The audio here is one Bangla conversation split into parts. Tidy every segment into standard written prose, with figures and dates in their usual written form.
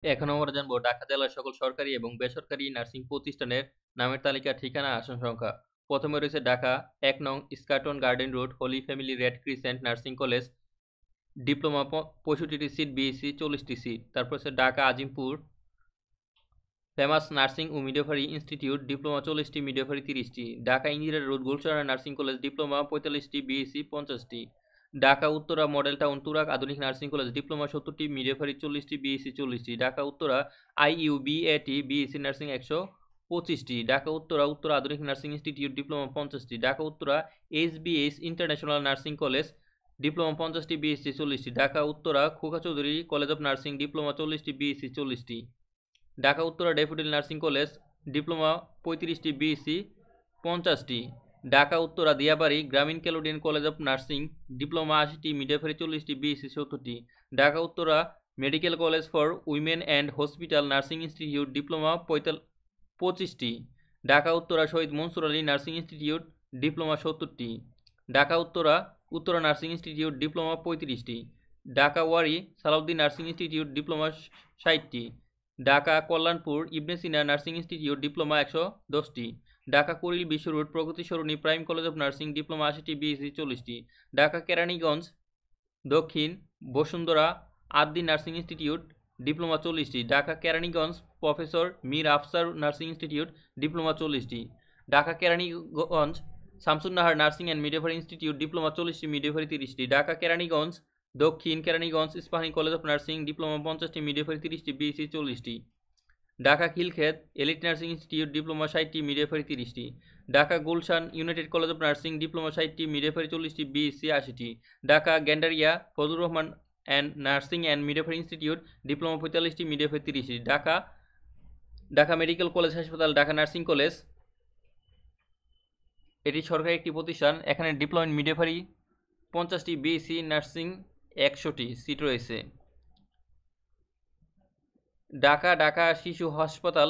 এখন আমরা জানবো ঢাকা জেলার সকল সরকারি এবং বেসরকারি নার্সিং প্রতিষ্ঠানের নামের তালিকা, ঠিকানা, আসন সংখ্যা। প্রথমে রয়েছে ঢাকা ১ নং Eskaton garden road, holy family red crescent nursing college, diploma ৬৫টি সিট, বিএসসি ৪০টি সিট। তারপর হচ্ছে ঢাকা আজিমপুর ফেমাস নার্সিং ও মিডওয়াইফারি ইনস্টিটিউট, ডিপ্লোমা ৪০টি, মিডওয়াইফারি ৩০টি। Dhaka engineer road Gulshan nursing college, diploma ৪৫টি, বিএসসি ৫০টি। Dhaka Uttara model town Turag Adhunik nursing college, diploma ৭০টি, মিডওয়াইফারি ৪০টি, বিএসসি ৪০টি। Dhaka Uttara IUBAT, BSc nursing ১২৫টি। Dhaka Uttara Uttara Adhunik nursing institute, diploma ৫০টি। Dhaka Uttara HBS international nursing college, diploma ৫০টি, বিএসসি ৪০টি। Dhaka Uttara Khoka Chowdhury college of nursing, diploma ৪০টি, বিএসসি 40টি। Dhaka Uttara daffodil nursing college, diploma ৩৫টি, বিএসসি ৫০টি। Dhaka Uttara Diabari Grameen Caledonian college of nursing, diploma ৮০টি, মিডওয়াইফারি ৪০টি, বিএসসি ৭০টি। Dhaka Uttara medical college for women and hospital nursing institute, diploma ২৫টি। Dhaka Uttara Shaheed Monsur Ali nursing institute, diploma ৭০টি। Dhaka Uttara Uttara nursing institute, diploma ৩৫টি। Dhaka Wari Salauddin nursing institute, diploma ৬০টি। Dhaka Kalyanpur Ibn Sina nursing institute, diploma ১১০টি। Dhaka Kuril Bishwa road Progoti Sarani prime college of nursing, diploma ৮০টি, বিএসসি ৪০টি। Dhaka Keraniganj Dakshin Bashundhara Addin nursing institute, diploma ৪০টি। Dhaka Keraniganj professor Mir Afsar nursing institute, diploma ৪০টি। Dhaka Keraniganj Shamsunnahar nursing and midwifery institute, diploma ৪০টি, মিডওয়াইফারি ৩০টি। Dhaka Keraniganj Dakshin Keraniganj Ispahani college of nursing, diploma ৫০টি, মিডওয়াইফারি ৩০টি, বিএসসি ৪০টি। Dhaka Khilkhet elite nursing institute, diploma ৬০টি, মিডওয়াইফারি 30টি। Dhaka Gulshan united college of nursing, diploma ৬০টি, মিডওয়াইফারি ৪০টি, বিএসসি ৮০টি। Dhaka Gandaria Fazlur Rahman nursing and midwifery institute, diploma ৪৫টি, মিডওয়াইফারি 30টি। ঢাকা মেডিকেল কলেজ হাসপাতাল, ঢাকা নার্সিং কলেজ, এটি সরকারি একটি প্রতিষ্ঠান। এখানে ডিপ্লোমা ইন মিডওয়াইফারি 50টি, বিএসসি নার্সিং 100টি সিট রয়েছে। ঢাকা শিশু হাসপাতাল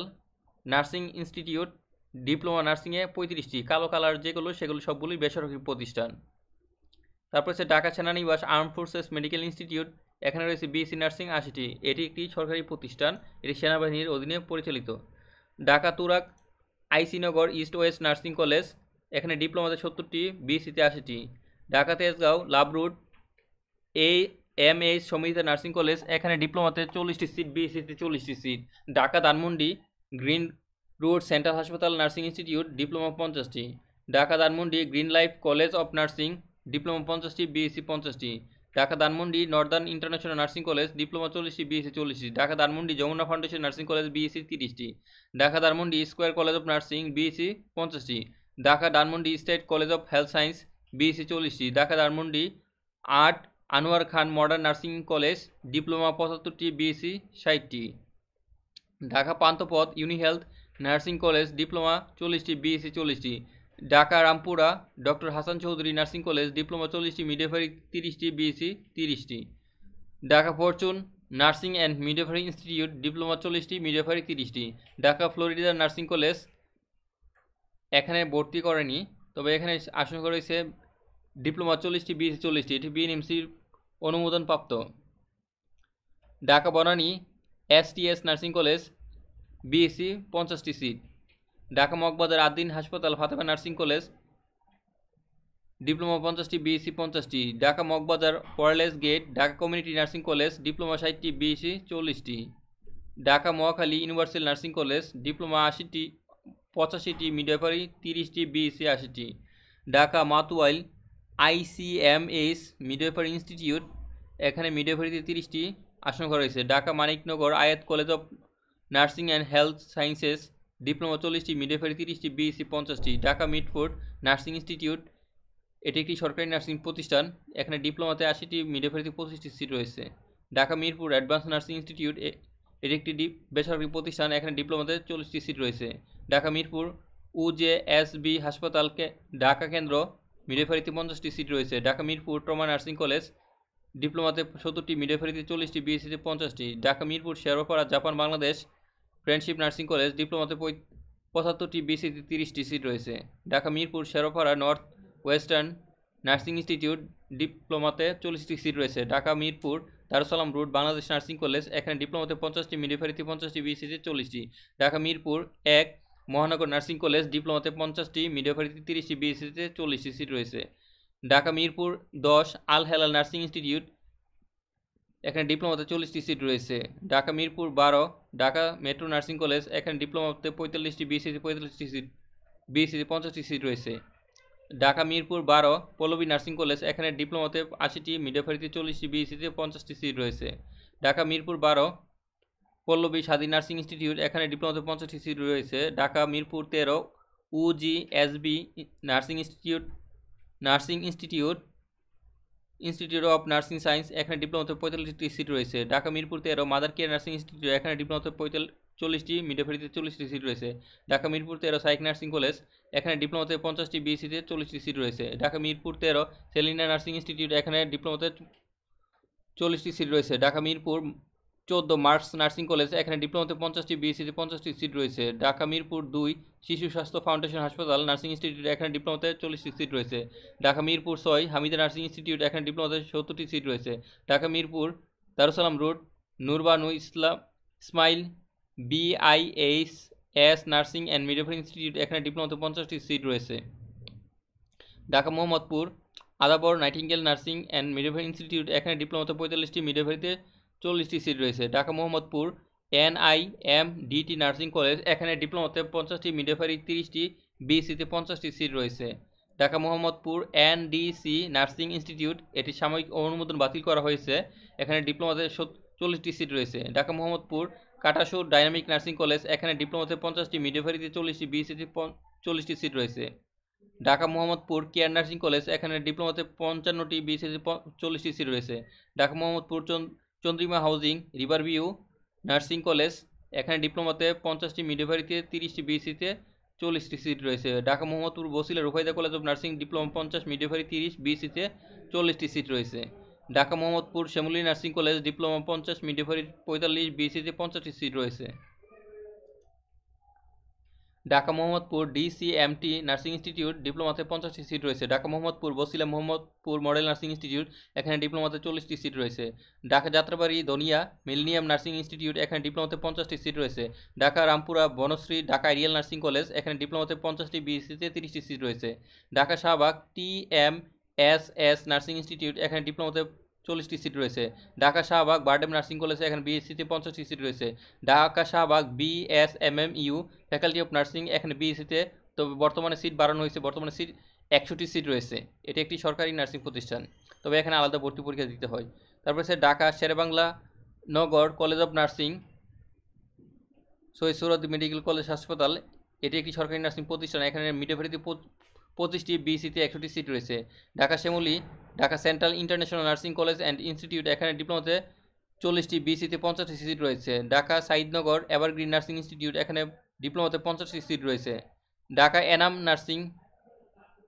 নার্সিং ইনস্টিটিউট, ডিপ্লোমা নার্সিংয়ে 35টি। কালো কালার যেগুলো সেগুলো সবগুলোই বেসরকারি প্রতিষ্ঠান। তারপর হচ্ছে ঢাকা সেনানিবাস আর্ম ফোর্সেস মেডিকেল ইনস্টিটিউট, এখানে রয়েছে বিএসসি নার্সিং 80টি। এটি একটি সরকারি প্রতিষ্ঠান, এটি সেনাবাহিনীর অধীনে পরিচালিত। ঢাকা তুরাগ আইসিনগর ইস্ট ওয়েস্ট নার্সিং কলেজ, এখানে ডিপ্লোমাতে 70টি, বিএসসিতে 80টি। Dhaka Tejgaon love road AMH সমিতি নার্সিং কলেজ, এখানে ডিপ্লোমাতে 40টি সিট, বিএসসিতে 40টি seat. Dhaka Dhanmondi green road central হাসপাতাল নার্সিং ইনস্টিটিউট, ডিপ্লোমা 50টি। Dhaka Dhanmondi green life college of nursing, diploma 50টি, বিএসসি 50টি। Dhaka Dhanmondi northern international nursing college, diploma 40টি, বিএসসি 40টি। Dhaka Dhanmondi Jamuna foundation nursing college, BSc 30টি। Dhaka Dhanmondi square college of nursing, BSc 50টি। Dhaka Dhanmondi state college of health science, BSc 40টি। ঢাকা ধানমন্ডি আর্ট Anwar Khan modern nursing college, diploma 75টি, বিএসসি 60টি। Dhaka Panthapath uni health nursing college, diploma 40টি, বিএসসি 40টি। Dhaka Rampura doctor Hasan Chowdhury nursing college, diploma 40টি, মিডওয়াইফারি 30টি, বিএসসি 30টি। Dhaka fortune nursing and midwifery institute, diploma 40টি, মিডওয়াইফারি 30টি। ঢাকা ফ্লোরিডা নার্সিং কলেজ, এখানে ভর্তি করেনি, তবে এখানে আসন রয়েছে ডিপ্লোমা 40টি, বিএসসি 40টি। এটি বিএনএমসির অনুমোদন প্রাপ্ত। Dhaka Banani STS nursing college, BSc 50টি সিট। ঢাকা মগবাজার আদ্দিন হাসপাতাল ফাতেমা নার্সিং কলেজ, ডিপ্লোমা 50টি, বিএসসি 50টি। Dhaka Moghbazar wireless gate Dhaka community nursing college, diploma 60টি, বিএসসি 40টি। Dhaka Mohakhali universal nursing college, diploma 85টি, মিডওয়াইফারি 30টি, বিএসসি 80টি। Dhaka Matuail ICMS midwifery institute, এখানে মিডওয়াইফারিতে 30টি আসন রয়েছে। Dhaka Maniknagar Ayat college of nursing and health sciences, diploma 40টি, মিডওয়াইফারি 30টি, বিএসসি 50টি। ঢাকা মিডফোর্ড নার্সিং ইনস্টিটিউট, এটি একটি সরকারি নার্সিং প্রতিষ্ঠান, এখানে ডিপ্লোমাতে 80টি, মিডওয়াইফারিতে 25টি সিট রয়েছে। Dhaka Mirpur advance nursing institute, এটি একটি বেসরকারি প্রতিষ্ঠান, এখানে ডিপ্লোমাতে 40টি সিট রয়েছে। ঢাকা মিরপুর UJSB হাসপাতালকে ঢাকা কেন্দ্র, মিডওয়াইফারিতে 50টি সিট রয়েছে। Dhaka Mirpur trauma nursing college, ডিপ্লোমাতে 70টি, মিডওয়াইফারিতে 40টি, বিএসসিতে 50টি। Dhaka Mirpur Sherpara Japan Bangladesh friendship nursing college, ডিপ্লোমাতে 75টি, বিএসসিতে 30টি সিট রয়েছে। Dhaka Mirpur Sherpara north western nursing institute, ডিপ্লোমাতে 40টি সিট রয়েছে। Dhaka Mirpur Darussalam road Bangladesh nursing college, এখানে ডিপ্লোমাতে 50টি, মিডওয়াইফারিতে 50টি, বিএসসিতে 40টি। ঢাকা মিরপুর 1 মহানগর নার্সিং কলেজ, ডিপ্লোমাতে 50টি, মিডওয়াইফারিতে 30টি, বিএসসিতে 40টি সিট রয়েছে। ঢাকা মিরপুর 10 আল হেলাল নার্সিং ইনস্টিটিউট, এখানে ডিপ্লোমাতে 40টি সিট রয়েছে। Dhaka Mirpur 12 Dhaka metro nursing college, এখানে ডিপ্লোমাতে 45টি, বিএসসিতে 45টি সিট, বিএসসিতে 50টি সিট রয়েছে। ঢাকা মিরপুর 12 পল্লবী নার্সিং কলেজ, এখানে ডিপ্লোমাতে 80টি, মিডওয়াইফারিতে 40টি, বিএসসিতে 50টি সিট রয়েছে। ঢাকা মিরপুর 12 পল্লবী স্বাধীন নার্সিং ইনস্টিটিউট, এখানে ডিপ্লোমাতে 50টি সিট রয়েছে। Dhaka Mirpur 13 UGSB nursing institute of nursing science, এখানে ডিপ্লোমাতে 45টি সিট রয়েছে। Dhaka Mirpur 13 mother care nursing institute, এখানে ডিপ্লোমাতে 40টি, মিডওয়াইফারিতে 40টি সিট রয়েছে। Dhaka Mirpur 13 psych nursing college, এখানে ডিপ্লোমাতে 50টি, বিএসসিতে 40টি সিট রয়েছে। ঢাকা মিরপুর 13 সেলিনা নার্সিং ইনস্টিটিউট, এখানে ডিপ্লোমাতে 40টি সিট রয়েছে। Dhaka Mirpur 14 marks nursing college, এখানে ডিপ্লোমাতে 50টি, বিএসসিতে 50টি সিট রয়েছে। ঢাকা মিরপুর 2 শিশু স্বাস্থ্য ফাউন্ডেশন হাসপাতাল নার্সিং ইনস্টিটিউট, এখানে ডিপ্লোমাতে 40টি সিট রয়েছে। ঢাকা মিরপুর 6 হামিদা নার্সিং ইনস্টিটিউট, এখানে ডিপ্লোমাতে 70টি সিট রয়েছে। Dhaka Mirpur Darussalam road Nurbanu Ismail BIHS nursing and midwifery institute, এখানে ডিপ্লোমাতে 50টি সিট রয়েছে। Dhaka Mohammadpur Adabor nightingale nursing and midwifery institute, এখানে ডিপ্লোমাতে 45টি, মিডওয়াইফারিতে 40টি সিট রয়েছে। Dhaka Mohammadpur NIMDT nursing college, এখানে ডিপ্লোমাতে 50টি, মিডওয়াইফারি 30টি, বিএসসিতে 50টি সিট রয়েছে। Dhaka Mohammadpur NDC nursing institute, এটি সাময়িক অনুমোদন বাতিল করা হয়েছে, এখানে ডিপ্লোমাতে 40টি সিট রয়েছে। Dhaka Mohammadpur Katasur dynamic nursing college, এখানে ডিপ্লোমাতে 50টি, মিডওয়াইফারিতে 40টি, বিএসসিতে 40টি সিট রয়েছে। Dhaka Mohammadpur care nursing college, এখানে ডিপ্লোমাতে 55টি, বিএসসিতে 40টি সিট রয়েছে। Dhaka Mohammadpur Chandrima housing riverview nursing college, এখানে ডিপ্লোমাতে 50টি, মিডওয়াইফারিতে 30টি, বিএসসিতে 40টি সিট রয়েছে। Dhaka Mohammadpur Basila Rufaida college of nursing, diploma 50, midwifery 30, বিএসসিতে 40টি সিট রয়েছে। Dhaka Mohammadpur Shyamoli nursing college, diploma 50, midwifery 45, বিএসসিতে 50টি সিট রয়েছে। Dhaka Mohammadpur DCMT nursing institute, ডিপ্লোমাতে 50টি সিট রয়েছে। Dhaka Mohammadpur Basila Mohammadpur model nursing institute, এখানে ডিপ্লোমাতে 40টি সিট রয়েছে। Dhaka Jatrabari Donia millennium nursing institute, এখানে ডিপ্লোমাতে 50টি সিট রয়েছে। Dhaka Rampura Banasree Dhaka ideal nursing college, এখানে ডিপ্লোমাতে 50টি, বিএসসিতে 30টি সিট রয়েছে। Dhaka Shahbag TMSS nursing institute, এখানে ডিপ্লোমাতে 40টি সিট রয়েছে। ঢাকা শাহবাগ বারডেম নার্সিং কলেজে, এখানে বিএসসিতে 50টি সিট রয়েছে। Dhaka Shahbag BSMMU faculty of nursing, এখানে বিএসসিতে, তবে বর্তমানে সিট বাড়ানো হয়েছে, বর্তমানে সিট 61টি সিট রয়েছে। এটি একটি সরকারি নার্সিং প্রতিষ্ঠান, তবে এখানে আলাদা ভর্তি পরীক্ষা দিতে হয়। তারপরে আছে Dhaka Sherebangla Nagar college of nursing Shaheed Suhrawardy medical college হাসপাতাল, এটি একটি সরকারি নার্সিং প্রতিষ্ঠান, এখানে মিডওয়াইফারিতে 25টি, বিএসসিতে 100টি সিট রয়েছে। Dhaka Shyamoli Dhaka central international nursing college and institute, এখানে ডিপ্লোমাতে 40টি, বিএসসিতে 50টি সিট রয়েছে। Dhaka Saidnagar evergreen nursing institute, এখানে ডিপ্লোমাতে 50টি সিট রয়েছে।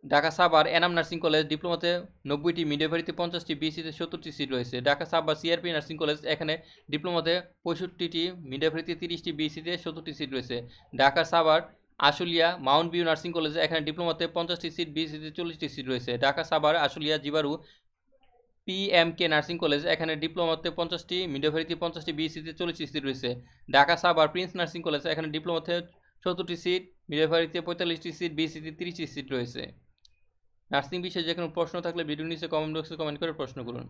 ঢাকা সাভার এনাম নার্সিং কলেজ, ডিপ্লোমাতে 90টি, মিডওয়াইফারিতে 50টি, বিএসসিতে 70টি সিট রয়েছে। Dhaka Savar CRP nursing college, এখানে ডিপ্লোমাতে 65টি, মিডওয়াইফারিতে 30টি, বিএসসিতে 70টি সিট রয়েছে। Dhaka Savar Ashulia mount view nursing কলেজে, এখানে ডিপ্লোমাতে 50টি সিট, বিএসসিতে 40টি সিট রয়েছে। ঢাকা সাভার আশুলিয়া জিবারু PMK নার্সিং কলেজ, এখানে ডিপ্লোমাতে 50টি, মিডওয়াইফারিতে 50টি, বিএসসিতে 40টি সিট রয়েছে। Dhaka Savar prince nursing college, এখানে ডিপ্লোমাতে 70টি সিট, মিডওয়াইফারিতে 45টি সিট, বিএসসিতে 30টি সিট রয়েছে। নার্সিং বিষয়ে যে কোনো প্রশ্ন থাকলে ভিডিও নিচে কমেন্ট বক্সে কমেন্ট করে প্রশ্ন করুন।